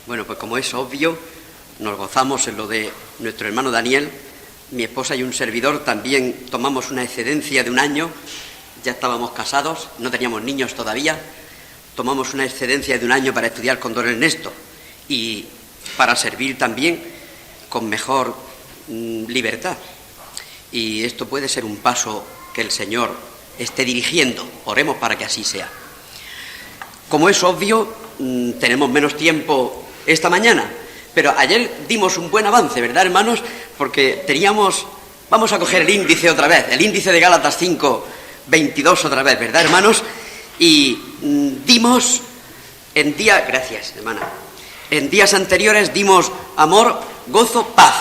Bueno, pues como es obvio, nos gozamos en lo de nuestro hermano Daniel. Mi esposa y un servidor también tomamos una excedencia de 1 año. Ya estábamos casados, no teníamos niños todavía. Tomamos una excedencia de 1 año para estudiar con don Ernesto y para servir también con mejor libertad. Y esto puede ser un paso que el Señor esté dirigiendo. Oremos para que así sea. Como es obvio, tenemos menos tiempo esta mañana, pero ayer dimos un buen avance, ¿verdad, hermanos? Porque vamos a coger el índice otra vez, el índice de Gálatas 5, 22 otra vez, ¿verdad, hermanos? Y dimos gracias, hermana, en días anteriores dimos amor, gozo, paz.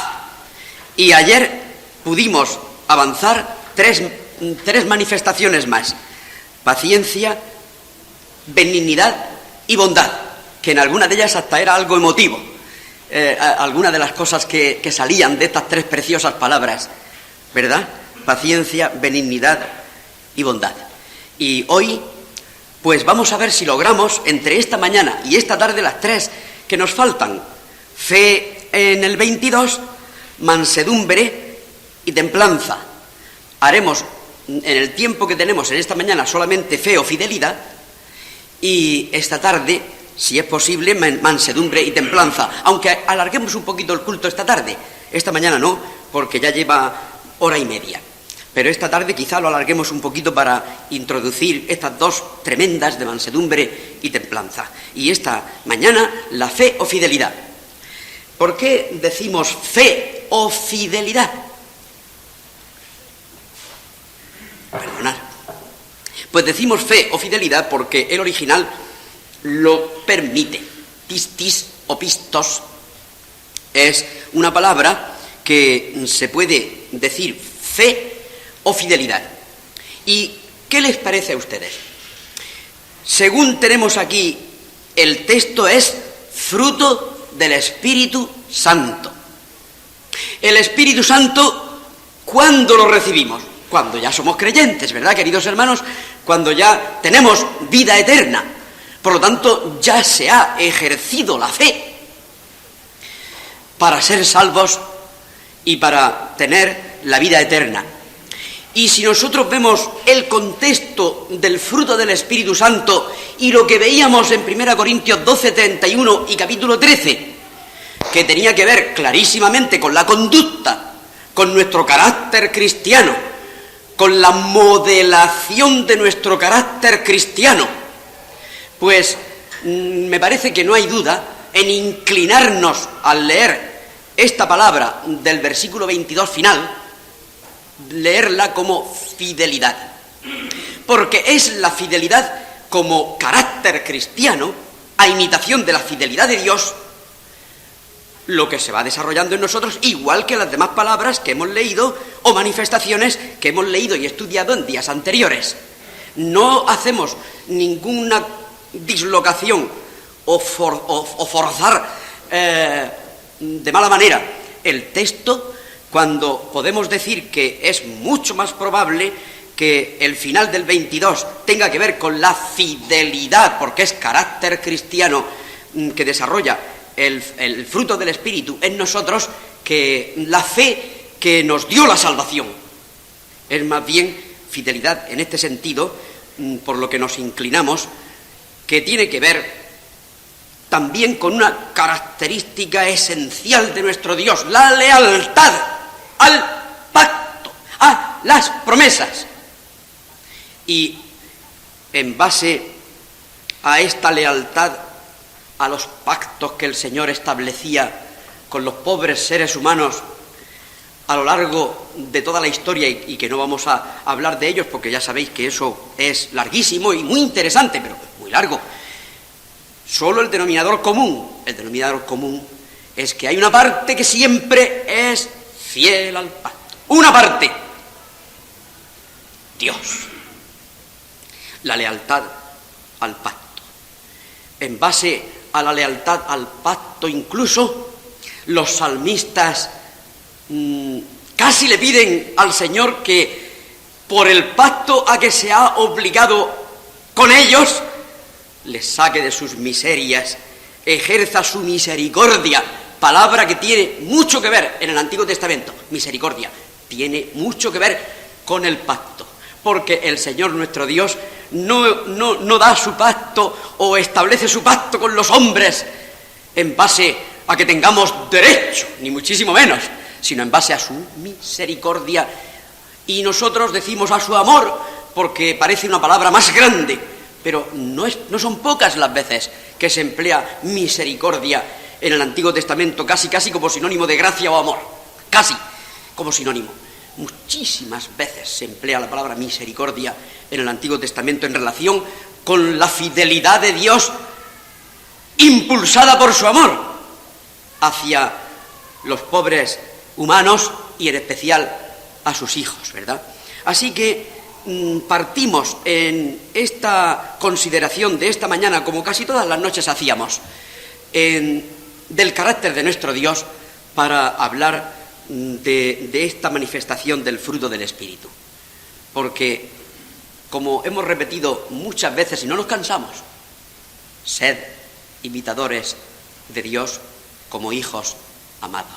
Y ayer pudimos avanzar tres manifestaciones más: paciencia, benignidad y bondad, que en alguna de ellas hasta era algo emotivo, algunas de las cosas que salían de estas 3 preciosas palabras, ¿verdad? Paciencia, benignidad y bondad. Y hoy, pues vamos a ver si logramos, entre esta mañana y esta tarde, las 3 que nos faltan: fe en el 22, mansedumbre y templanza. Haremos en el tiempo que tenemos en esta mañana solamente fe o fidelidad, y esta tarde, si es posible, mansedumbre y templanza, aunque alarguemos un poquito el culto esta tarde. Esta mañana no, porque ya lleva 1:30, pero esta tarde quizá lo alarguemos un poquito para introducir estas 2 tremendas de mansedumbre y templanza. Y esta mañana, la fe o fidelidad. ¿Por qué decimos fe o fidelidad? Perdonad. Pues decimos fe o fidelidad porque el original lo permite. Pistis o pistos es una palabra que se puede decir fe o fidelidad. ¿Y qué les parece a ustedes? Según tenemos aquí, el texto es fruto del Espíritu Santo. El Espíritu Santo, ¿cuándo lo recibimos? Cuando ya somos creyentes, ¿verdad, queridos hermanos? Cuando ya tenemos vida eterna. Por lo tanto, ya se ha ejercido la fe para ser salvos y para tener la vida eterna. Y si nosotros vemos el contexto del fruto del Espíritu Santo y lo que veíamos en 1 Corintios 12, 31 y capítulo 13, que tenía que ver clarísimamente con la conducta, con nuestro carácter cristiano, con la modelación de nuestro carácter cristiano, pues me parece que no hay duda en inclinarnos al leer esta palabra del versículo 22 final, leerla como fidelidad, porque es la fidelidad como carácter cristiano, a imitación de la fidelidad de Dios, lo que se va desarrollando en nosotros, igual que las demás palabras que hemos leído o manifestaciones que hemos leído y estudiado en días anteriores. No hacemos ninguna dislocación o forzar de mala manera el texto, cuando podemos decir que es mucho más probable que el final del 22 tenga que ver con la fidelidad, porque es carácter cristiano que desarrolla el fruto del Espíritu en nosotros, que la fe que nos dio la salvación. Es más bien fidelidad en este sentido, por lo que nos inclinamos, que tiene que ver también con una característica esencial de nuestro Dios: la lealtad al pacto, a las promesas. Y en base a esta lealtad a los pactos que el Señor establecía con los pobres seres humanos a lo largo de toda la historia, y que no vamos a hablar de ellos porque ya sabéis que eso es larguísimo y muy interesante, pero muy largo. Solo el denominador común es que hay una parte que siempre es fiel al pacto. Una parte, Dios. La lealtad al pacto. En base a la lealtad al pacto, incluso los salmistas casi le piden al Señor que, por el pacto a que se ha obligado con ellos, les saque de sus miserias ejerza su misericordia, palabra que tiene mucho que ver en el Antiguo Testamento. Misericordia tiene mucho que ver con el pacto, porque el Señor nuestro Dios no da su pacto o establece su pacto con los hombres en base a que tengamos derecho, ni muchísimo menos, sino en base a su misericordia. Y nosotros decimos a su amor porque parece una palabra más grande, pero no son pocas las veces que se emplea misericordia en el Antiguo Testamento, casi como sinónimo de gracia o amor, casi como sinónimo. Muchísimas veces se emplea la palabra misericordia en el Antiguo Testamento en relación con la fidelidad de Dios impulsada por su amor hacia los pobres humanos y en especial a sus hijos, ¿verdad? Así que partimos en esta consideración de esta mañana, como casi todas las noches hacíamos, del carácter de nuestro Dios para hablar de esta manifestación del fruto del Espíritu. Porque, como hemos repetido muchas veces y no nos cansamos, sed imitadores de Dios como hijos amados.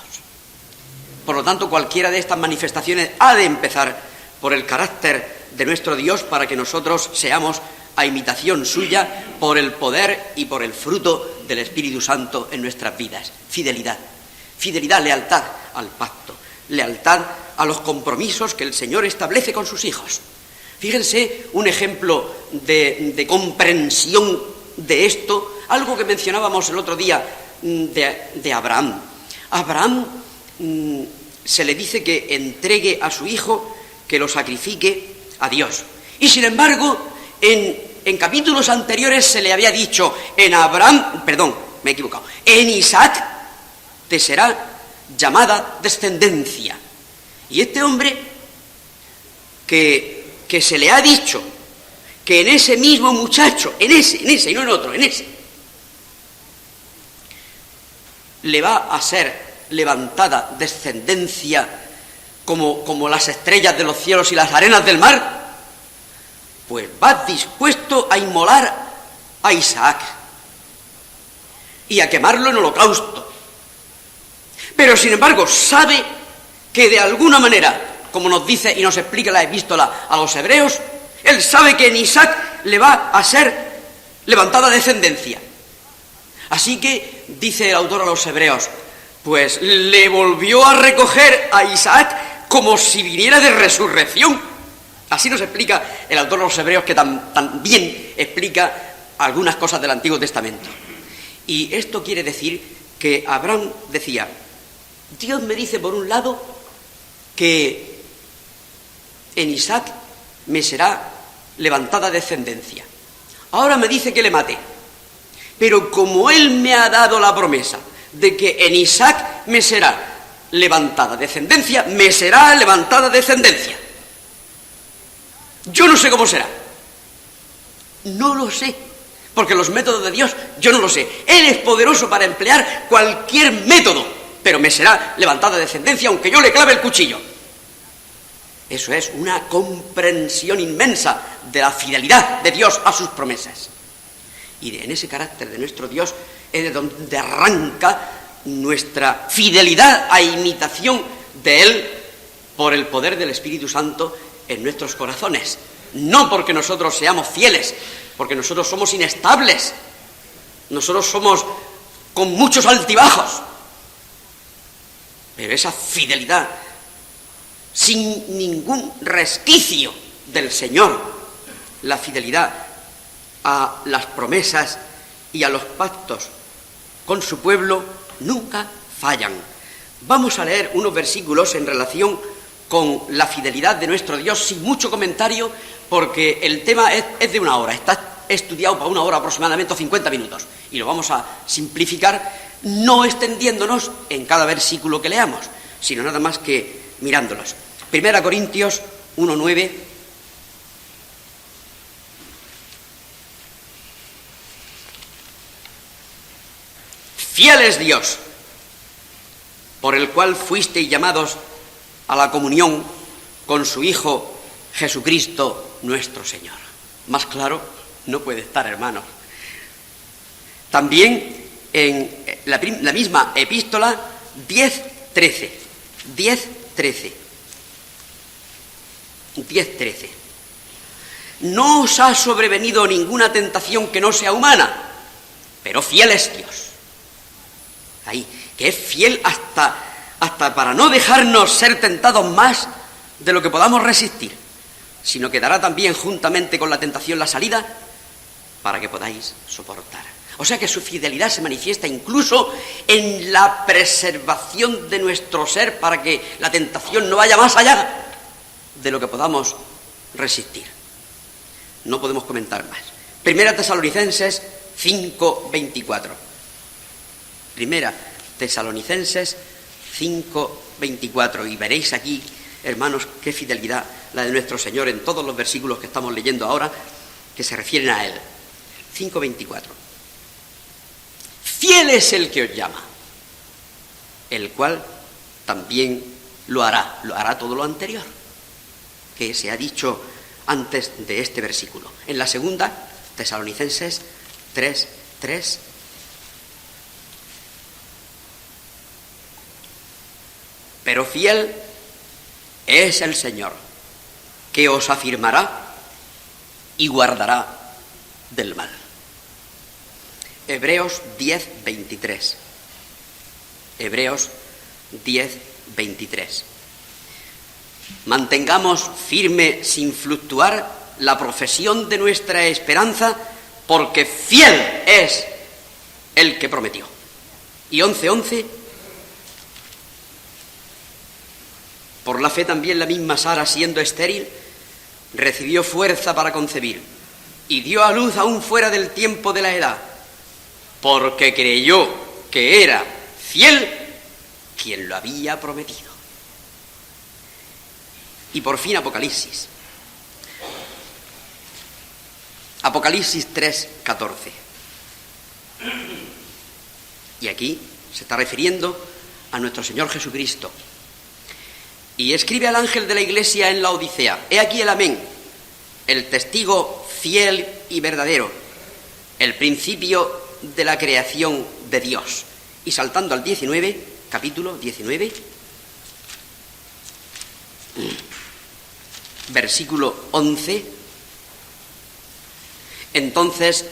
Por lo tanto, cualquiera de estas manifestaciones ha de empezar por el carácter de nuestro Dios para que nosotros seamos a imitación suya por el poder y por el fruto del Espíritu Santo en nuestras vidas. Fidelidad, lealtad al pacto, lealtad a los compromisos que el Señor establece con sus hijos. Fíjense un ejemplo de comprensión de esto, algo que mencionábamos el otro día de Abraham. Abraham se le dice que entregue a su hijo, que lo sacrifique a Dios. Y sin embargo, en capítulos anteriores se le había dicho, en Isaac te será llamada descendencia. Y este hombre que se le ha dicho que en ese mismo muchacho, en ese y no en otro, en ese, le va a ser levantada descendencia como las estrellas de los cielos y las arenas del mar, pues va dispuesto a inmolar a Isaac y a quemarlo en holocausto. Pero sin embargo sabe que de alguna manera, como nos dice y nos explica la epístola a los hebreos, él sabe que en Isaac le va a ser levantada descendencia. Así que, dice el autor a los hebreos, pues le volvió a recoger a Isaac como si viniera de resurrección. Así nos explica el autor de los hebreos, que tan bien explica algunas cosas del Antiguo Testamento. Y esto quiere decir que Abraham decía, Dios me dice por un lado que en Isaac me será levantada descendencia. Ahora me dice que le mate. Pero como él me ha dado la promesa de que en Isaac me será levantada descendencia, me será levantada descendencia. Yo no sé cómo será. No lo sé. Porque los métodos de Dios yo no lo sé. Él es poderoso para emplear cualquier método, pero me será levantada descendencia aunque yo le clave el cuchillo. Eso es una comprensión inmensa de la fidelidad de Dios a sus promesas. Y en ese carácter de nuestro Dios es de donde arranca nuestra fidelidad a imitación de Él por el poder del Espíritu Santo en nuestros corazones. No porque nosotros seamos fieles, porque nosotros somos inestables, nosotros somos con muchos altibajos, pero esa fidelidad sin ningún resquicio del Señor, la fidelidad a las promesas y a los pactos con su pueblo nunca fallan. Vamos a leer unos versículos en relación con la fidelidad de nuestro Dios sin mucho comentario, porque el tema es de una hora, está estudiado para una hora aproximadamente o 50 minutos, y lo vamos a simplificar no extendiéndonos en cada versículo que leamos, sino nada más que mirándolos. 1 Corintios 1:9. Fiel es Dios, por el cual fuisteis llamados a la comunión con su Hijo Jesucristo nuestro Señor. Más claro no puede estar, hermanos. También en la misma epístola 10:13. 10:13. No os ha sobrevenido ninguna tentación que no sea humana, pero fiel es Dios. Ahí, que es fiel hasta para no dejarnos ser tentados más de lo que podamos resistir, sino que dará también juntamente con la tentación la salida para que podáis soportar. O sea que su fidelidad se manifiesta incluso en la preservación de nuestro ser para que la tentación no vaya más allá de lo que podamos resistir. No podemos comentar más. Primera Tesalonicenses 5:24. Primera Tesalonicenses 5:24. Y veréis aquí, hermanos, qué fidelidad la de nuestro Señor en todos los versículos que estamos leyendo ahora, que se refieren a Él. 5:24. Fiel es el que os llama, el cual también lo hará todo lo anterior que se ha dicho antes de este versículo. En la segunda, Tesalonicenses 3:3. Pero fiel es el Señor, que os afirmará y guardará del mal. Hebreos 10:23. Hebreos 10:23. Mantengamos firme sin fluctuar la profesión de nuestra esperanza, porque fiel es el que prometió. Y 11:11. Por la fe también la misma Sara, siendo estéril, recibió fuerza para concebir y dio a luz aún fuera del tiempo de la edad, porque creyó que era fiel quien lo había prometido. Y por fin Apocalipsis. Apocalipsis 3:14. Y aquí se está refiriendo a nuestro Señor Jesucristo. Y escribe al ángel de la iglesia en la Odisea: he aquí el amén, el testigo fiel y verdadero, el principio de la creación de Dios. Y saltando al 19, capítulo 19, versículo 11. Entonces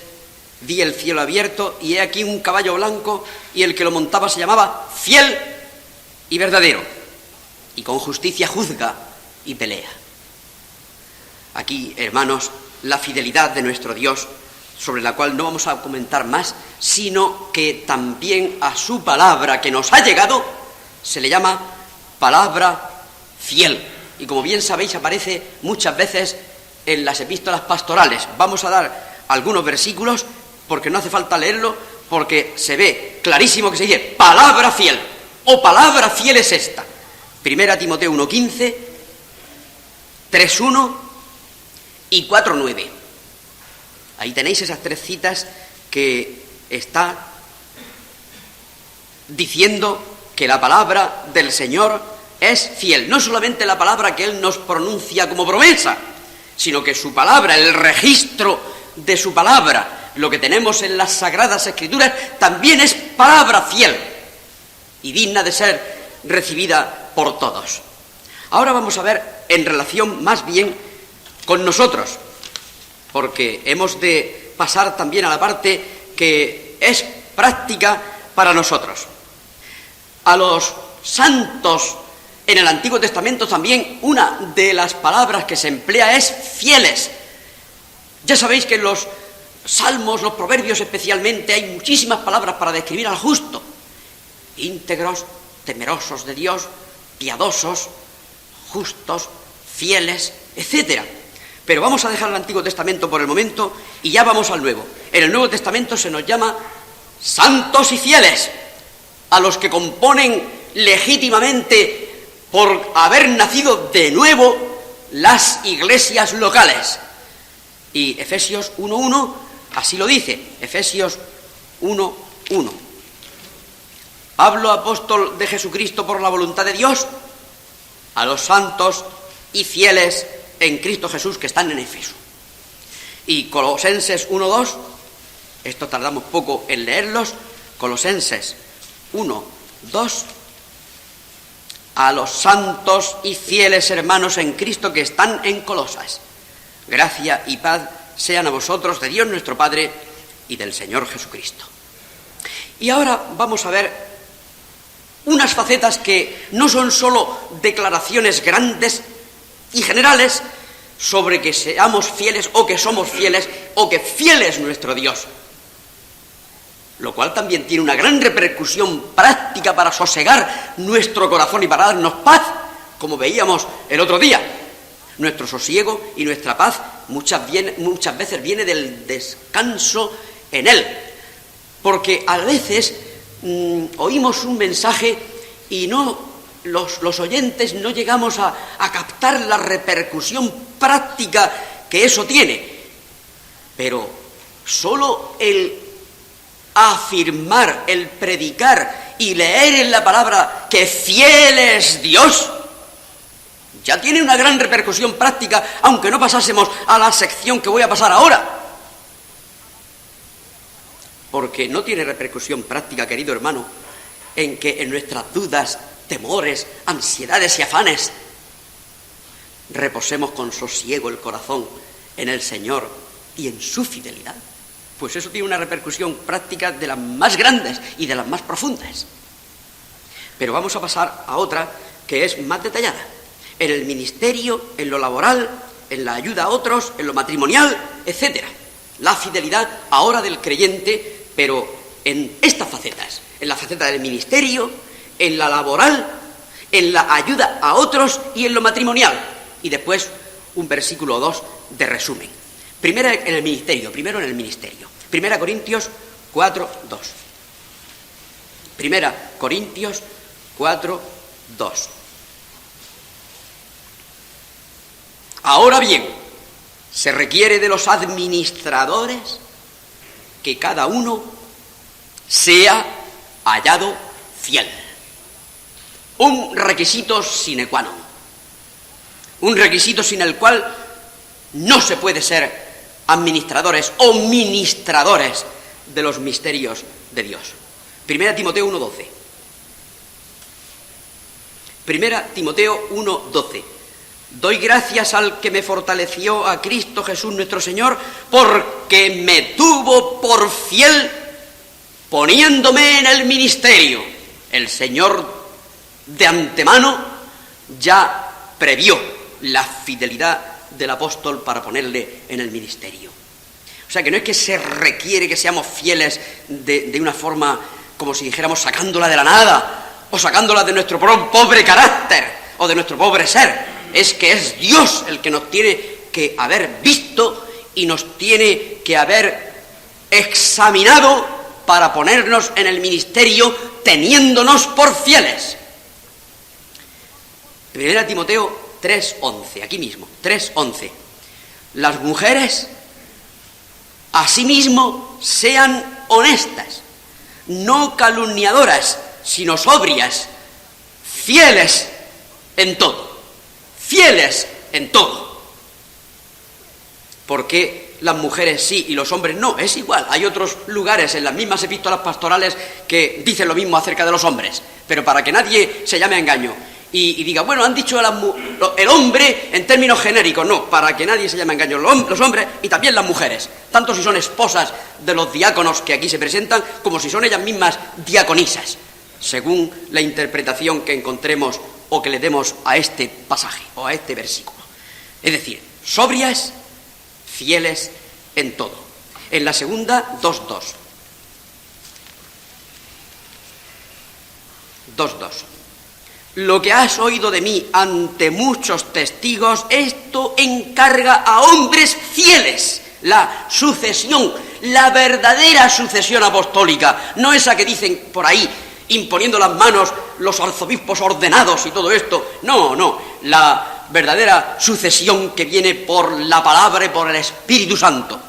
vi el cielo abierto y he aquí un caballo blanco, y el que lo montaba se llamaba Fiel y Verdadero, y con justicia juzga y pelea. Aquí, hermanos, la fidelidad de nuestro Dios, sobre la cual no vamos a comentar más, sino que también a su palabra que nos ha llegado se le llama palabra fiel. Y como bien sabéis, aparece muchas veces en las epístolas pastorales. Vamos a dar algunos versículos, porque no hace falta leerlo, porque se ve clarísimo que se dice palabra fiel, o palabra fiel es esta. Primera Timoteo 1:15, 3:1 y 4:9. Ahí tenéis esas tres citas que está diciendo que la palabra del Señor es fiel. No solamente la palabra que Él nos pronuncia como promesa, sino que su palabra, el registro de su palabra, lo que tenemos en las Sagradas Escrituras, también es palabra fiel y digna de ser recibida por todos. Ahora vamos a ver en relación más bien con nosotros, porque hemos de pasar también a la parte que es práctica para nosotros. A los santos en el Antiguo Testamento también una de las palabras que se emplea es fieles. Ya sabéis que en los salmos, los proverbios especialmente, hay muchísimas palabras para describir al justo: íntegros, temerosos de Dios, piadosos, justos, fieles, etc. Pero vamos a dejar el Antiguo Testamento por el momento y ya vamos al Nuevo. En el Nuevo Testamento se nos llama santos y fieles, a los que componen legítimamente, por haber nacido de nuevo, las iglesias locales. Y Efesios 1:1 así lo dice. Efesios 1:1. Pablo, apóstol de Jesucristo por la voluntad de Dios, a los santos y fieles en Cristo Jesús que están en Éfeso. Y Colosenses 1:2, esto tardamos poco en leerlos, Colosenses 1, 2. A los santos y fieles hermanos en Cristo que están en Colosas. Gracia y paz sean a vosotros de Dios nuestro Padre y del Señor Jesucristo. Y ahora vamos a ver unas facetas que no son sólo declaraciones grandes y generales sobre que seamos fieles o que somos fieles o que fiel es nuestro Dios, lo cual también tiene una gran repercusión práctica para sosegar nuestro corazón y para darnos paz, como veíamos el otro día. Nuestro sosiego y nuestra paz muchas veces viene del descanso en Él, porque a veces oímos un mensaje y los oyentes no llegamos a captar la repercusión práctica que eso tiene, pero solo el afirmar, el predicar y leer en la palabra que fiel es Dios, ya tiene una gran repercusión práctica, aunque no pasásemos a la sección que voy a pasar ahora. Porque no tiene repercusión práctica, querido hermano, en que en nuestras dudas, temores, ansiedades y afanes reposemos con sosiego el corazón en el Señor y en su fidelidad. Pues eso tiene una repercusión práctica de las más grandes y de las más profundas. Pero vamos a pasar a otra que es más detallada. En el ministerio, en lo laboral, en la ayuda a otros, en lo matrimonial, etc. La fidelidad ahora del creyente, pero en estas facetas. En la faceta del ministerio, en la laboral, en la ayuda a otros y en lo matrimonial. Y después un versículo o dos de resumen. Primero en el ministerio. 1 Corintios 4, 2. 1 Corintios 4, 2. Ahora bien, se requiere de los administradores que cada uno sea hallado fiel. Un requisito sine qua non. Un requisito sin el cual no se puede ser administradores o ministradores de los misterios de Dios. 1 Timoteo 1:12. 1 Timoteo 1:12. Doy gracias al que me fortaleció, a Cristo Jesús nuestro Señor, porque me tuvo por fiel poniéndome en el ministerio. El Señor de antemano ya previó la fidelidad del apóstol para ponerle en el ministerio. O sea que no es que se requiere que seamos fieles de una forma como si dijéramos sacándola de la nada o sacándola de nuestro pobre carácter o de nuestro pobre ser. Es que es Dios el que nos tiene que haber visto y nos tiene que haber examinado para ponernos en el ministerio teniéndonos por fieles. 1 Timoteo 3:11, aquí mismo, 3:11. Las mujeres, asimismo, sean honestas, no calumniadoras, sino sobrias, fieles en todo. Fieles en todo. Porque las mujeres sí y los hombres no, es igual. Hay otros lugares en las mismas epístolas pastorales que dicen lo mismo acerca de los hombres, pero para que nadie se llame a engaño y diga, bueno, han dicho el hombre en términos genéricos. No, para que nadie se llame a engaño, los hombres y también las mujeres, tanto si son esposas de los diáconos que aquí se presentan, como si son ellas mismas diaconisas, según la interpretación que encontremos o que le demos a este pasaje o a este versículo. Es decir, sobrias, fieles en todo. En la segunda, 2:2. 2:2. Lo que has oído de mí ante muchos testigos, esto encarga a hombres fieles. La sucesión, la verdadera sucesión apostólica, no esa que dicen por ahí, imponiendo las manos los arzobispos ordenados y todo esto. No, la verdadera sucesión que viene por la palabra y por el Espíritu Santo.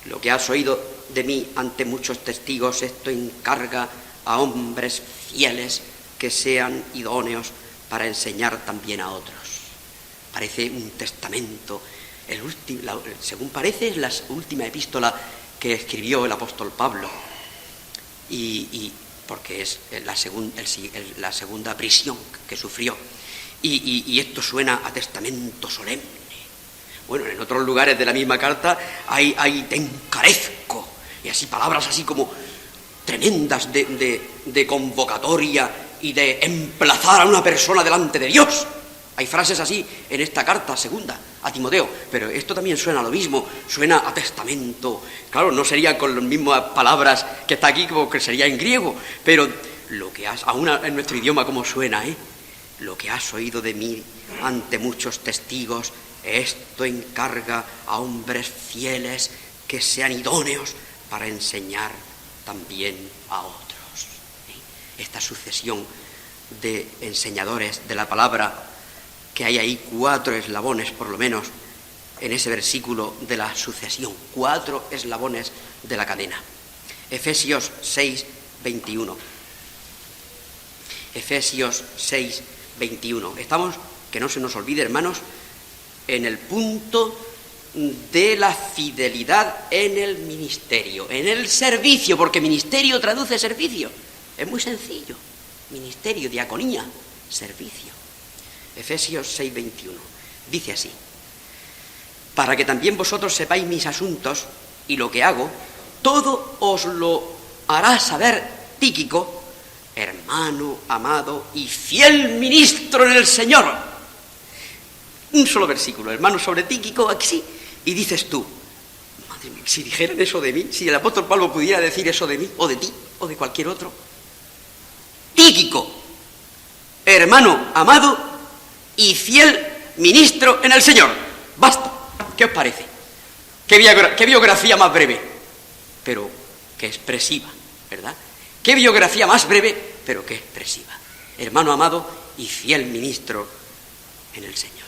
Lo que has oído de mí ante muchos testigos, esto encarga a hombres fieles que sean idóneos para enseñar también a otros. Parece un testamento, según parece es la última epístola que escribió el apóstol Pablo. y porque es la segunda prisión que sufrió. Y esto suena a testamento solemne. Bueno, en otros lugares de la misma carta hay te encarezco, y así palabras así como tremendas de convocatoria y de emplazar a una persona delante de Dios. Hay frases así en esta carta segunda a Timoteo, pero esto también suena a lo mismo, suena a testamento. Claro, no sería con las mismas palabras que está aquí, como que sería en griego, pero lo que aún en nuestro idioma como suena, lo que has oído de mí ante muchos testigos, esto encarga a hombres fieles que sean idóneos para enseñar también a otros. Esta sucesión de enseñadores de la palabra, que hay ahí 4 eslabones por lo menos en ese versículo de la sucesión, 4 eslabones de la cadena. Efesios 6, 21. Efesios 6, 21. Estamos, que no se nos olvide, hermanos, en el punto de la fidelidad en el ministerio, en el servicio, porque ministerio traduce servicio. Es muy sencillo. Ministerio, diaconía, servicio. Efesios 6, 21. Dice así: para que también vosotros sepáis mis asuntos y lo que hago, todo os lo hará saber Tíquico, hermano amado y fiel ministro en el Señor. Un solo versículo, hermano, sobre Tíquico, aquí sí, y dices tú, madre mía, si dijeran eso de mí, si el apóstol Pablo pudiera decir eso de mí, o de ti, o de cualquier otro. Tíquico, hermano amado y fiel ministro en el Señor. Basta. ¿Qué os parece? ¿Qué biografía más breve? Pero qué expresiva, ¿verdad? ¿Qué biografía más breve, pero qué expresiva? Hermano amado y fiel ministro en el Señor.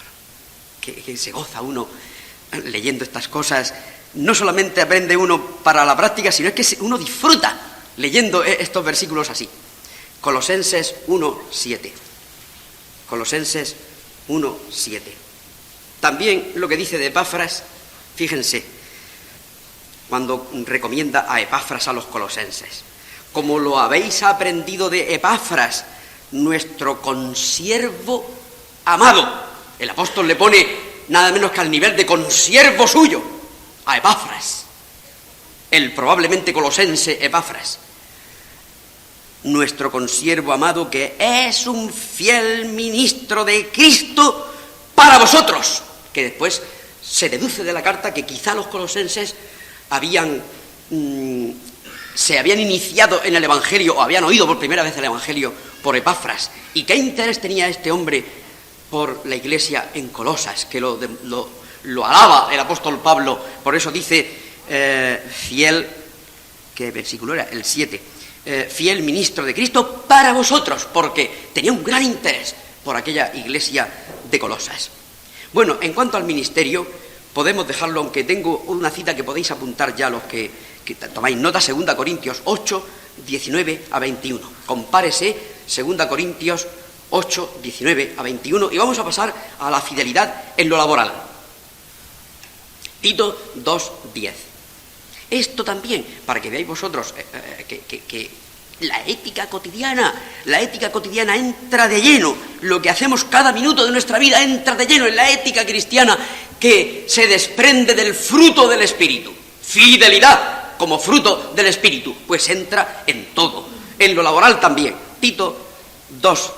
Que se goza uno leyendo estas cosas. No solamente aprende uno para la práctica, sino es que uno disfruta leyendo estos versículos así. Colosenses 1:7. Colosenses 1:7. También lo que dice de Epafras, fíjense, cuando recomienda a Epafras a los colosenses. Como lo habéis aprendido de Epafras, nuestro consiervo amado. El apóstol le pone nada menos que al nivel de consiervo suyo a Epafras, el probablemente colosense Epafras. Nuestro consiervo amado, que es un fiel ministro de Cristo para vosotros, que después se deduce de la carta que quizá los colosenses se habían iniciado en el Evangelio o habían oído por primera vez el Evangelio por Epafras. ¿Y qué interés tenía este hombre por la iglesia en Colosas? Que lo alaba el apóstol Pablo. Por eso dice fiel, ¿qué versículo era? El 7. Fiel ministro de Cristo para vosotros, porque tenía un gran interés por aquella iglesia de Colosas. Bueno, en cuanto al ministerio, podemos dejarlo, aunque tengo una cita que podéis apuntar ya los que tomáis nota, 2 Corintios 8, 19 a 21. Compárese 2 Corintios 8, 19 a 21, y vamos a pasar a la fidelidad en lo laboral. Tito 2, 10. Esto también, para que veáis vosotros que la ética cotidiana entra de lleno. Lo que hacemos cada minuto de nuestra vida entra de lleno en la ética cristiana, que se desprende del fruto del Espíritu. Fidelidad como fruto del Espíritu, pues entra en todo. En lo laboral también. Tito 2,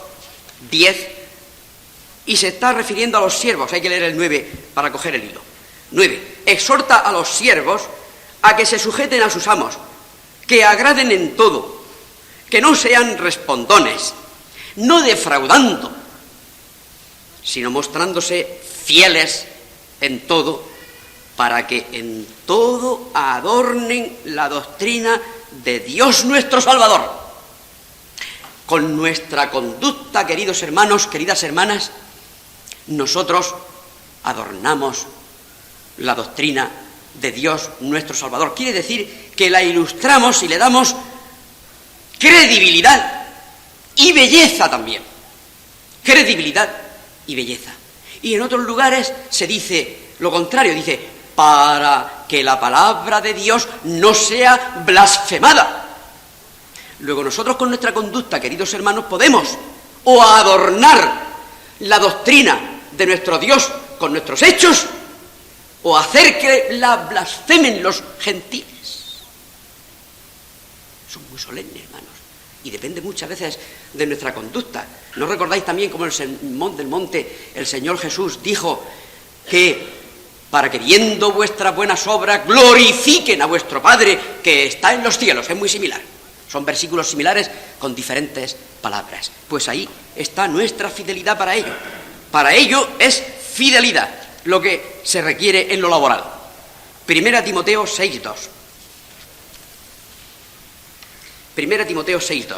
10, y se está refiriendo a los siervos. Hay que leer el 9 para coger el hilo. 9. Exhorta a los siervos a que se sujeten a sus amos, que agraden en todo, que no sean respondones, no defraudando, sino mostrándose fieles en todo, para que en todo adornen la doctrina de Dios nuestro Salvador. Con nuestra conducta, queridos hermanos, queridas hermanas, nosotros adornamos la doctrina de Dios nuestro Salvador. Quiere decir que la ilustramos y le damos credibilidad y belleza también. Credibilidad y belleza. Y en otros lugares se dice lo contrario, dice, para que la palabra de Dios no sea blasfemada. Luego nosotros con nuestra conducta, queridos hermanos, podemos o adornar la doctrina de nuestro Dios con nuestros hechos, o hacer que la blasfemen los gentiles. Son muy solemnes, hermanos, y depende muchas veces de nuestra conducta. ¿No recordáis también cómo en el Sermón del Monte el Señor Jesús dijo que para que viendo vuestras buenas obras glorifiquen a vuestro Padre que está en los cielos? Es muy similar. Son versículos similares con diferentes palabras. Pues ahí está nuestra fidelidad para ello. Para ello es fidelidad lo que se requiere en lo laboral. 1 Timoteo 6:2. 1 Timoteo 6:2.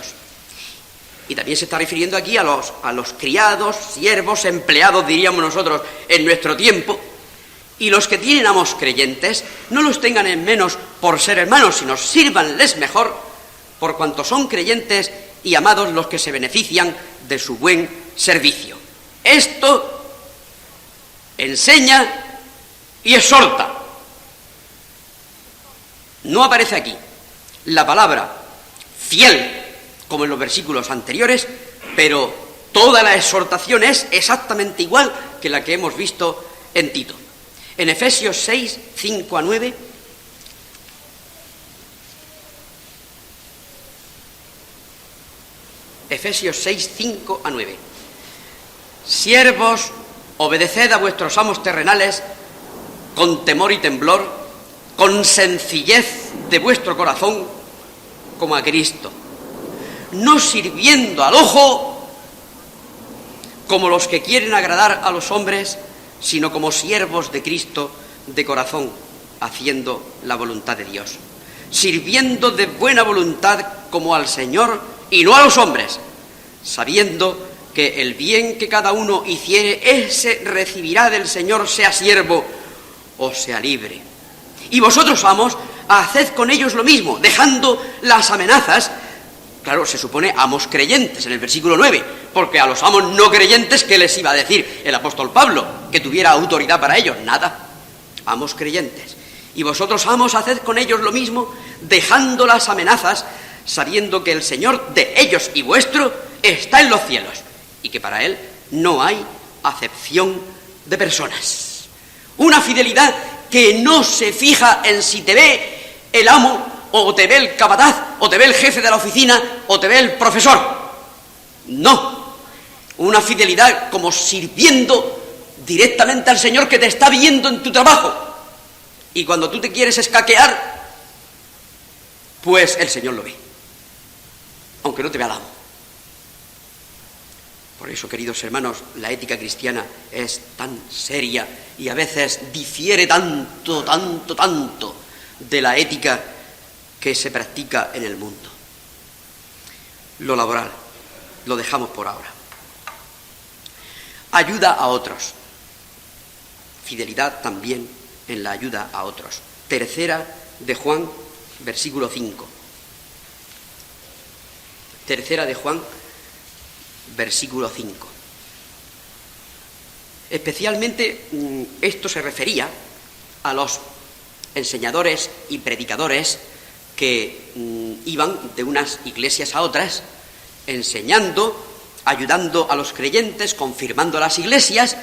Y también se está refiriendo aquí a los criados, siervos, empleados, diríamos nosotros, en nuestro tiempo. Y los que tienen amos creyentes, no los tengan en menos por ser hermanos, sino sírvanles mejor, por cuanto son creyentes y amados los que se benefician de su buen servicio. Esto enseña y exhorta. No aparece aquí la palabra fiel, como en los versículos anteriores, pero toda la exhortación es exactamente igual que la que hemos visto en Tito. En Efesios 6, 5 a 9, Efesios 6, 5 a 9. Siervos, obedeced a vuestros amos terrenales con temor y temblor, con sencillez de vuestro corazón, como a Cristo, no sirviendo al ojo como los que quieren agradar a los hombres, sino como siervos de Cristo de corazón, haciendo la voluntad de Dios, sirviendo de buena voluntad como al Señor y no a los hombres, sabiendo que el bien que cada uno hiciere, ese recibirá del Señor, sea siervo o sea libre. Y vosotros, amos, haced con ellos lo mismo, dejando las amenazas. Claro, se supone amos creyentes en el versículo 9, porque a los amos no creyentes, ¿qué les iba a decir el apóstol Pablo? Que tuviera autoridad para ellos, nada. Amos creyentes. Y vosotros, amos, haced con ellos lo mismo, dejando las amenazas, sabiendo que el Señor de ellos y vuestro está en los cielos, y que para Él no hay acepción de personas. Una fidelidad que no se fija en si te ve el amo, o te ve el capataz, o te ve el jefe de la oficina, o te ve el profesor. No. Una fidelidad como sirviendo directamente al Señor que te está viendo en tu trabajo. Y cuando tú te quieres escaquear, pues el Señor lo ve, aunque no te vea el amo. Por eso, queridos hermanos, la ética cristiana es tan seria y a veces difiere tanto de la ética que se practica en el mundo. Lo laboral lo dejamos por ahora. Ayuda a otros. Fidelidad también en la ayuda a otros. 3 de Juan, versículo 5. 3 de Juan, versículo 5. Especialmente esto se refería a los enseñadores y predicadores que iban de unas iglesias a otras, enseñando, ayudando a los creyentes, confirmando las iglesias.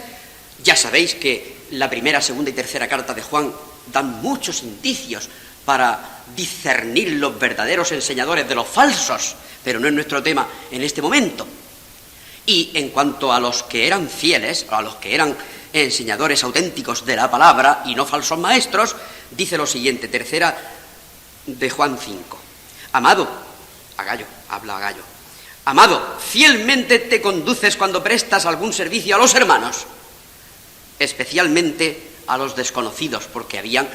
Ya sabéis que la primera, segunda y tercera carta de Juan dan muchos indicios para discernir los verdaderos enseñadores de los falsos, pero no es nuestro tema en este momento. Y en cuanto a los que eran fieles, a los que eran enseñadores auténticos de la palabra y no falsos maestros, dice lo siguiente, 3 de Juan 5. Amado, habla a Gallo, amado, fielmente te conduces cuando prestas algún servicio a los hermanos, especialmente a los desconocidos, porque habían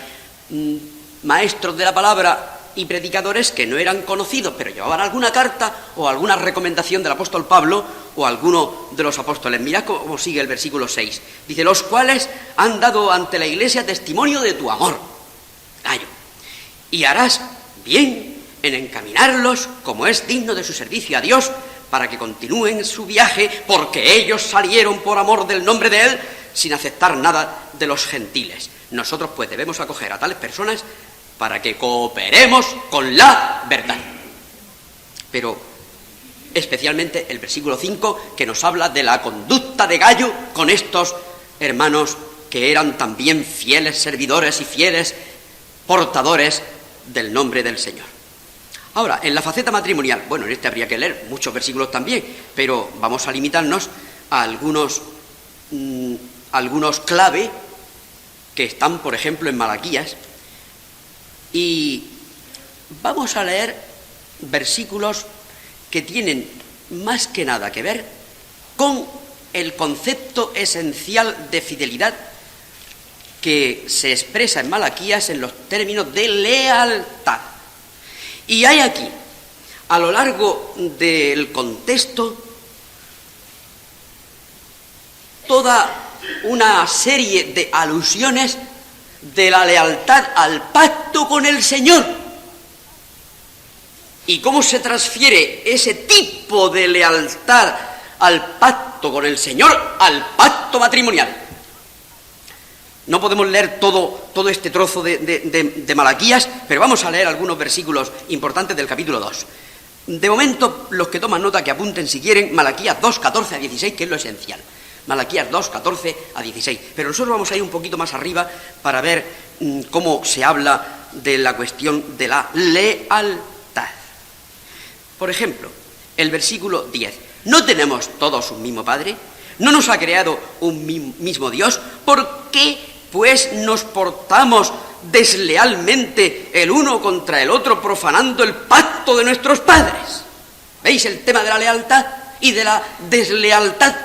maestros de la palabra y predicadores que no eran conocidos, pero llevaban alguna carta o alguna recomendación del apóstol Pablo o alguno de los apóstoles. Mirad cómo sigue el versículo 6. Dice, los cuales han dado ante la iglesia testimonio de tu amor. Gallo. Y harás bien en encaminarlos como es digno de su servicio a Dios, para que continúen su viaje, porque ellos salieron por amor del nombre de Él, sin aceptar nada de los gentiles. Nosotros pues debemos acoger a tales personas para que cooperemos con la verdad. pero especialmente el versículo 5, que nos habla de la conducta de Gayo con estos hermanos que eran también fieles servidores y fieles portadores del nombre del Señor. Ahora, en la faceta matrimonial, bueno, en este habría que leer muchos versículos también, pero vamos a limitarnos a algunos clave que están, por ejemplo, en Malaquías, y vamos a leer versículos que tienen más que nada que ver con el concepto esencial de fidelidad que se expresa en Malaquías en los términos de lealtad. Y hay aquí, a lo largo del contexto, toda una serie de alusiones de la lealtad al pacto con el Señor. ¿Y cómo se transfiere ese tipo de lealtad al pacto con el Señor al pacto matrimonial? No podemos leer todo este trozo de Malaquías, pero vamos a leer algunos versículos importantes del capítulo 2. De momento, los que toman nota, que apunten si quieren, Malaquías 2, 14 a 16, que es lo esencial. Malaquías 2, 14 a 16. Pero nosotros vamos a ir un poquito más arriba para ver cómo se habla de la cuestión de la lealtad. Por ejemplo, el versículo 10. ¿No tenemos todos un mismo Padre? ¿No nos ha creado un mismo Dios? ¿Por qué, pues, nos portamos deslealmente el uno contra el otro, profanando el pacto de nuestros padres? ¿Veis el tema de la lealtad y de la deslealtad?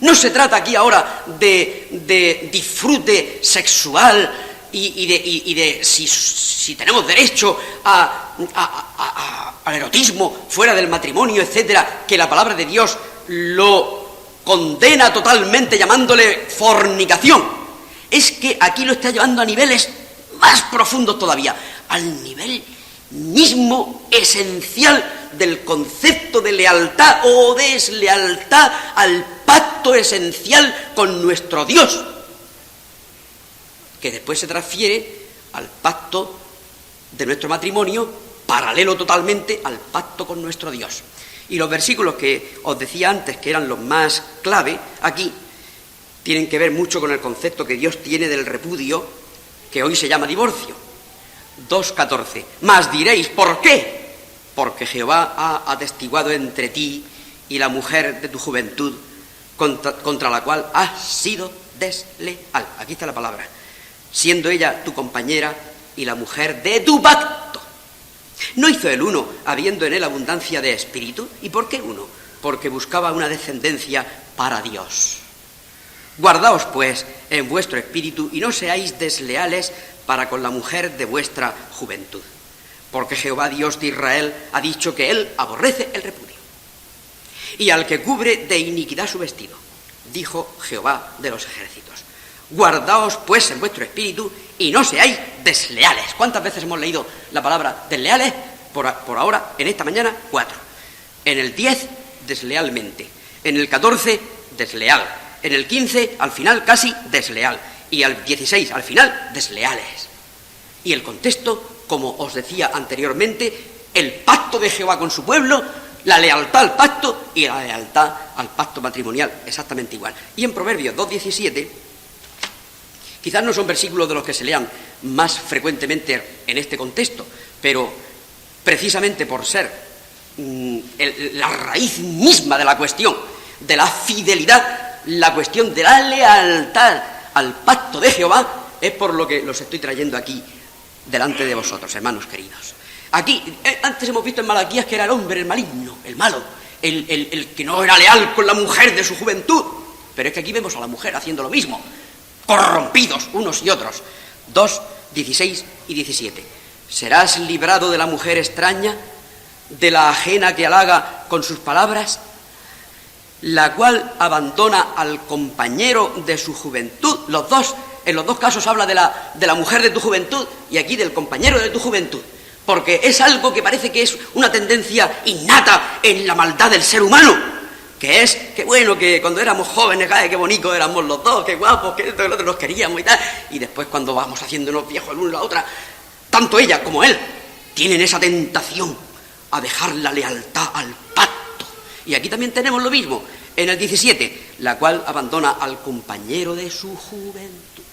No se trata aquí ahora de disfrute sexual y de si tenemos derecho al erotismo fuera del matrimonio, etcétera, que la palabra de Dios lo condena totalmente llamándole fornicación. Es que aquí lo está llevando a niveles más profundos todavía, al nivel mismo esencial del concepto de lealtad o deslealtad al pacto esencial con nuestro Dios, que después se transfiere al pacto de nuestro matrimonio, paralelo totalmente al pacto con nuestro Dios. Y los versículos que os decía antes, que eran los más clave, aquí tienen que ver mucho con el concepto que Dios tiene del repudio, que hoy se llama divorcio. 2.14. Mas diréis, ¿por qué? Porque Jehová ha atestiguado entre ti y la mujer de tu juventud, contra la cual has sido desleal. Aquí está la palabra. Siendo ella tu compañera y la mujer de tu pacto. ¿No hizo el uno, habiendo en él abundancia de espíritu? ¿Y por qué uno? Porque buscaba una descendencia para Dios. Guardaos, pues, en vuestro espíritu y no seáis desleales para con la mujer de vuestra juventud. Porque Jehová, Dios de Israel, ha dicho que él aborrece el repudio. Y al que cubre de iniquidad su vestido, dijo Jehová de los ejércitos. Guardaos, pues, en vuestro espíritu y no seáis desleales. ¿Cuántas veces hemos leído la palabra desleales? Por ahora, en esta mañana, 4. En el 10, deslealmente. En el 14, desleal. En el 15, al final, casi desleal. Y al 16, al final, desleales. Y el contexto, como os decía anteriormente, el pacto de Jehová con su pueblo, la lealtad al pacto y la lealtad al pacto matrimonial, exactamente igual. Y en Proverbios 2.17, quizás no son versículos de los que se lean más frecuentemente en este contexto, pero precisamente por ser la raíz misma de la cuestión, de la fidelidad, la cuestión de la lealtad al pacto de Jehová, es por lo que los estoy trayendo aquí delante de vosotros, hermanos queridos. Aquí, antes hemos visto en Malaquías que era el hombre, el maligno, el malo, el que no era leal con la mujer de su juventud, pero es que aquí vemos a la mujer haciendo lo mismo, corrompidos unos y otros. 2, 16 y 17. ¿Serás librado de la mujer extraña, de la ajena que halaga con sus palabras, la cual abandona al compañero de su juventud? En los dos casos habla de la mujer de tu juventud y aquí del compañero de tu juventud, porque es algo que parece que es una tendencia innata en la maldad del ser humano, que es que bueno, que cuando éramos jóvenes, ¡ay, qué bonitos éramos los dos, qué guapos, que esto, que lo otro, nos queríamos y tal! Y después cuando vamos haciéndonos viejos el uno y la otra, tanto ella como él tienen esa tentación a dejar la lealtad al pacto. Y aquí también tenemos lo mismo, en el 17, la cual abandona al compañero de su juventud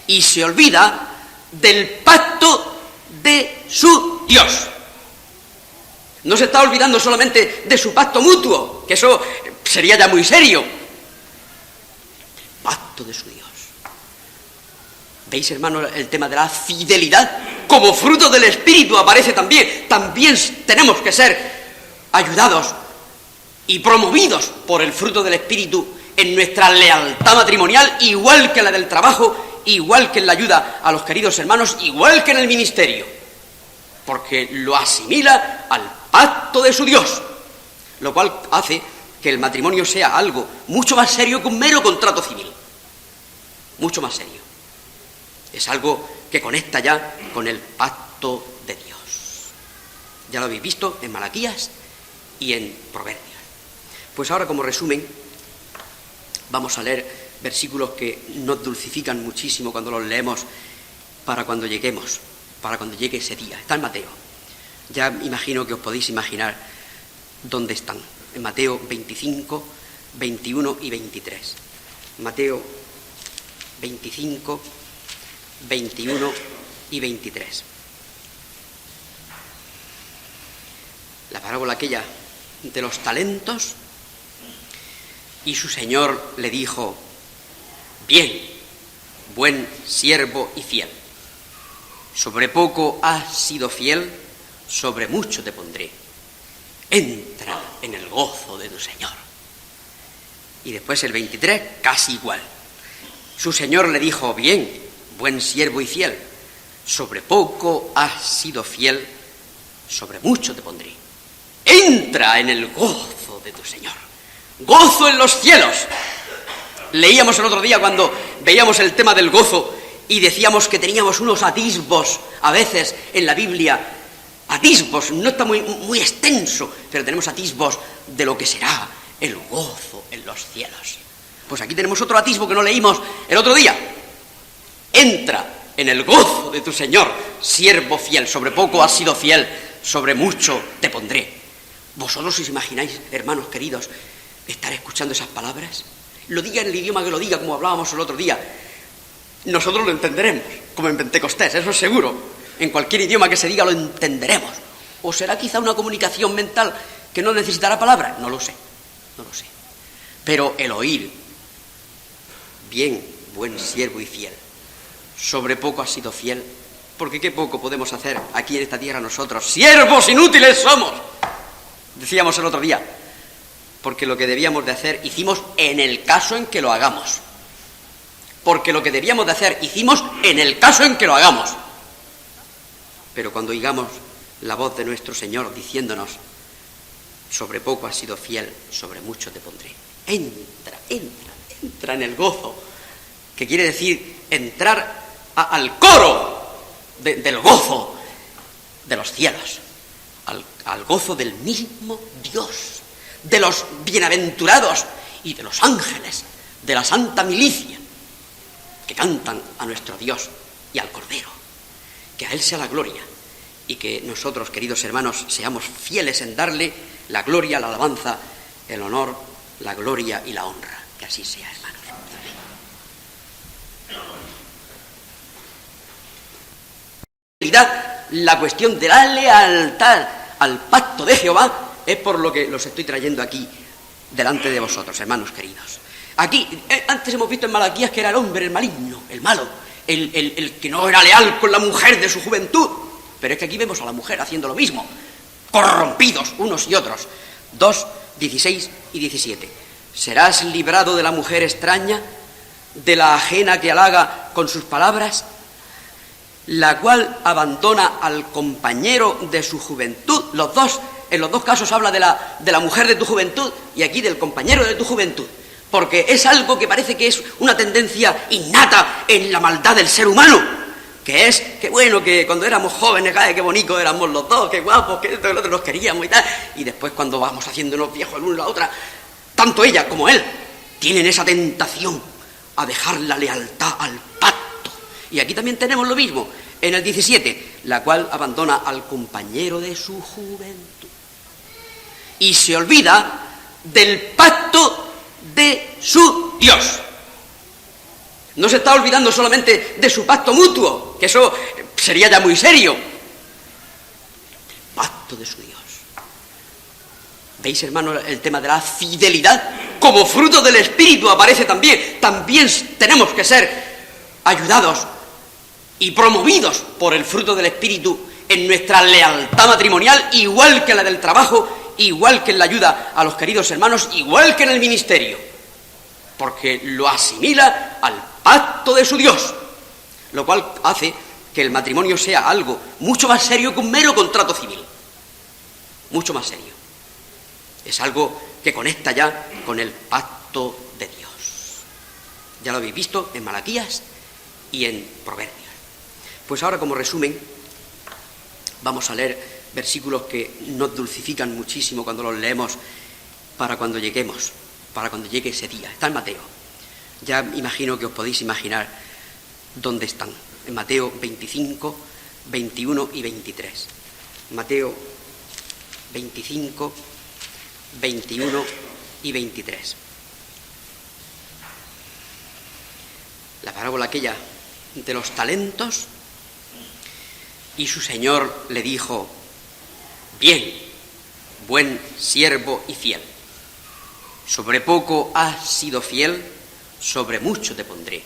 y se olvida del pacto de su Dios. No se está olvidando solamente de su pacto mutuo, que eso sería ya muy serio. El pacto de su Dios. ¿Veis, hermanos, el tema de la fidelidad? Como fruto del Espíritu aparece también. También tenemos que ser ayudados y promovidos por el fruto del Espíritu en nuestra lealtad matrimonial, igual que la del trabajo, igual que en la ayuda a los queridos hermanos, igual que en el ministerio, porque lo asimila al pacto de su Dios, lo cual hace que el matrimonio sea algo mucho más serio que un mero contrato civil, mucho más serio. Es algo que conecta ya con el pacto de Dios. Ya lo habéis visto en Malaquías y en Proverbios. Pues ahora, como resumen, vamos a leer versículos que nos dulcifican muchísimo cuando los leemos para cuando lleguemos, para cuando llegue ese día. Está en Mateo. Ya imagino que os podéis imaginar dónde están. En Mateo 25, 21 y 23. Mateo 25, 21 y 23. La parábola aquella de los talentos. Y su señor le dijo: bien, buen siervo y fiel. Sobre poco has sido fiel, sobre mucho te pondré. Entra en el gozo de tu señor. Y después el 23, casi igual. Su señor le dijo: bien, buen siervo y fiel. Sobre poco has sido fiel, sobre mucho te pondré. Entra en el gozo de tu señor. Gozo en los cielos. Leíamos el otro día cuando veíamos el tema del gozo y decíamos que teníamos unos atisbos a veces en la Biblia. Atisbos, no está muy extenso, pero tenemos atisbos de lo que será el gozo en los cielos. Pues aquí tenemos otro atisbo que no leímos el otro día. Entra en el gozo de tu Señor, siervo fiel. Sobre poco has sido fiel, sobre mucho te pondré. ¿Vosotros os imagináis, hermanos queridos, estar escuchando esas palabras? Lo diga en el idioma que lo diga, como hablábamos el otro día, nosotros lo entenderemos, como en Pentecostés, eso es seguro. En cualquier idioma que se diga lo entenderemos. ¿O será quizá una comunicación mental que no necesitará palabras? No lo sé. Pero el oír, bien, buen siervo y fiel, sobre poco has sido fiel, porque qué poco podemos hacer aquí en esta tierra nosotros, siervos inútiles somos, decíamos el otro día, porque lo que debíamos de hacer hicimos en el caso en que lo hagamos. Porque lo que debíamos de hacer hicimos en el caso en que lo hagamos. Pero cuando oigamos la voz de nuestro Señor diciéndonos: sobre poco has sido fiel, sobre mucho te pondré. Entra en el gozo, que quiere decir entrar al coro del gozo de los cielos, al gozo del mismo Dios, de los bienaventurados y de los ángeles, de la santa milicia, que cantan a nuestro Dios y al Cordero. Que a Él sea la gloria y que nosotros, queridos hermanos, seamos fieles en darle la gloria, la alabanza, el honor, la gloria y la honra. Que así sea, hermanos. La cuestión de la lealtad al pacto de Jehová es por lo que los estoy trayendo aquí delante de vosotros, hermanos queridos. Aquí, antes hemos visto en Malaquías que era el hombre, el maligno, el malo, el que no era leal con la mujer de su juventud. Pero es que aquí vemos a la mujer haciendo lo mismo, corrompidos unos y otros. 2, 16 y 17. ¿Serás librado de la mujer extraña, de la ajena que halaga con sus palabras, la cual abandona al compañero de su juventud? En los dos casos habla de la mujer de tu juventud y aquí del compañero de tu juventud. Porque es algo que parece que es una tendencia innata en la maldad del ser humano. Que es, que bueno, que cuando éramos jóvenes, qué bonito éramos los dos, qué guapos, que esto y lo otro nos queríamos y tal. Y después cuando vamos haciéndonos viejos el uno y la otra, tanto ella como él tienen esa tentación a dejar la lealtad al pacto. Y aquí también tenemos lo mismo. en el 17, la cual abandona al compañero de su juventud y se olvida del pacto de su Dios. No se está olvidando solamente de su pacto mutuo, que eso sería ya muy serio. El pacto de su Dios. ¿Veis, hermanos, el tema de la fidelidad? Como fruto del Espíritu aparece también. También tenemos que ser ayudados y promovidos por el fruto del Espíritu en nuestra lealtad matrimonial, igual que la del trabajo, igual que en la ayuda a los queridos hermanos, igual que en el ministerio, porque lo asimila al pacto de su Dios, lo cual hace que el matrimonio sea algo mucho más serio que un mero contrato civil, mucho más serio. Es algo que conecta ya con el pacto de Dios. Ya lo habéis visto en Malaquías y en Proverbios. Pues ahora, como resumen, vamos a leer versículos que nos dulcifican muchísimo cuando los leemos para cuando lleguemos, para cuando llegue ese día. Está en Mateo. Ya imagino que os podéis imaginar dónde están. En Mateo 25, 21 y 23. Mateo 25, 21 y 23. La parábola aquella de los talentos. Y su señor le dijo: bien, buen siervo y fiel. Sobre poco has sido fiel, sobre mucho te pondré.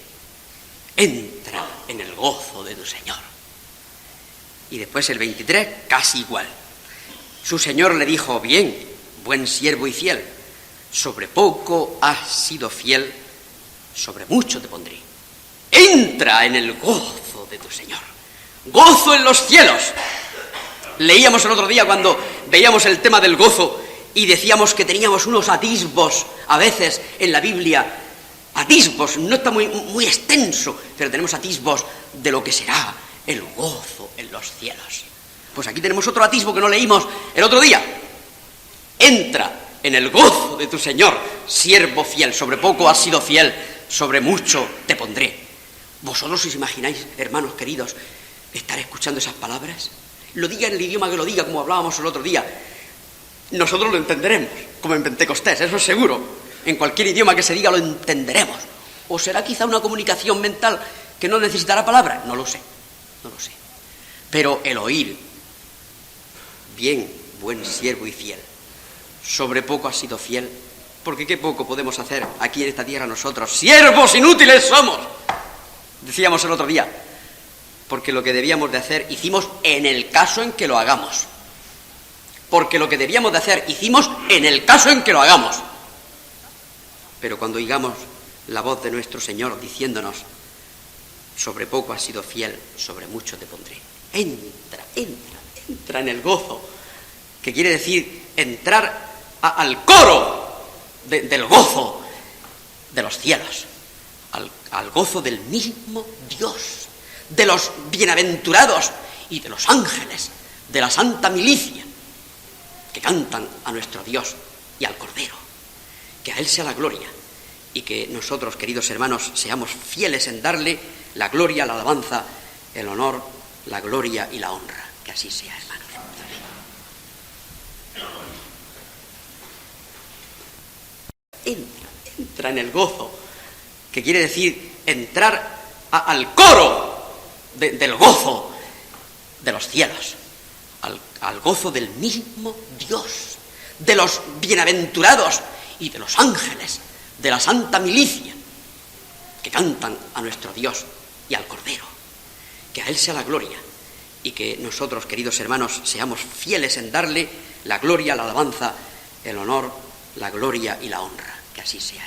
Entra en el gozo de tu señor. Y después el 23, casi igual. Su señor le dijo: bien, buen siervo y fiel. Sobre poco has sido fiel, sobre mucho te pondré. Entra en el gozo de tu señor. Gozo en los cielos. Leíamos el otro día cuando veíamos el tema del gozo y decíamos que teníamos unos atisbos a veces en la Biblia. Atisbos, no está muy extenso, pero tenemos atisbos de lo que será el gozo en los cielos. Pues aquí tenemos otro atisbo que no leímos el otro día. Entra en el gozo de tu Señor, siervo fiel. Sobre poco has sido fiel, sobre mucho te pondré. ¿Vosotros os imagináis, hermanos queridos, estar escuchando esas palabras? Lo diga en el idioma que lo diga, como hablábamos el otro día, nosotros lo entenderemos, como en Pentecostés, eso es seguro. En cualquier idioma que se diga lo entenderemos. ¿O será quizá una comunicación mental que no necesitará palabras? No lo sé. Pero el oír, bien, buen siervo y fiel, sobre poco has sido fiel, porque qué poco podemos hacer aquí en esta tierra nosotros. ¡Siervos inútiles somos! Decíamos el otro día, porque lo que debíamos de hacer hicimos en el caso en que lo hagamos. Porque lo que debíamos de hacer hicimos en el caso en que lo hagamos. Pero cuando oigamos la voz de nuestro Señor diciéndonos: sobre poco has sido fiel, sobre mucho te pondré. Entra en el gozo, que quiere decir entrar al coro del gozo de los cielos, al gozo del mismo Dios, de los bienaventurados y de los ángeles, de la santa milicia, que cantan a nuestro Dios y al Cordero. Que a Él sea la gloria y que nosotros, queridos hermanos, seamos fieles en darle la gloria, la alabanza, el honor, la gloria y la honra. Que así sea, hermanos. Entra en el gozo, que quiere decir entrar al coro del gozo de los cielos, al gozo del mismo Dios, de los bienaventurados y de los ángeles, de la santa milicia, que cantan a nuestro Dios y al Cordero. Que a Él sea la gloria y que nosotros, queridos hermanos, seamos fieles en darle la gloria, la alabanza, el honor, la gloria y la honra. Que así sea.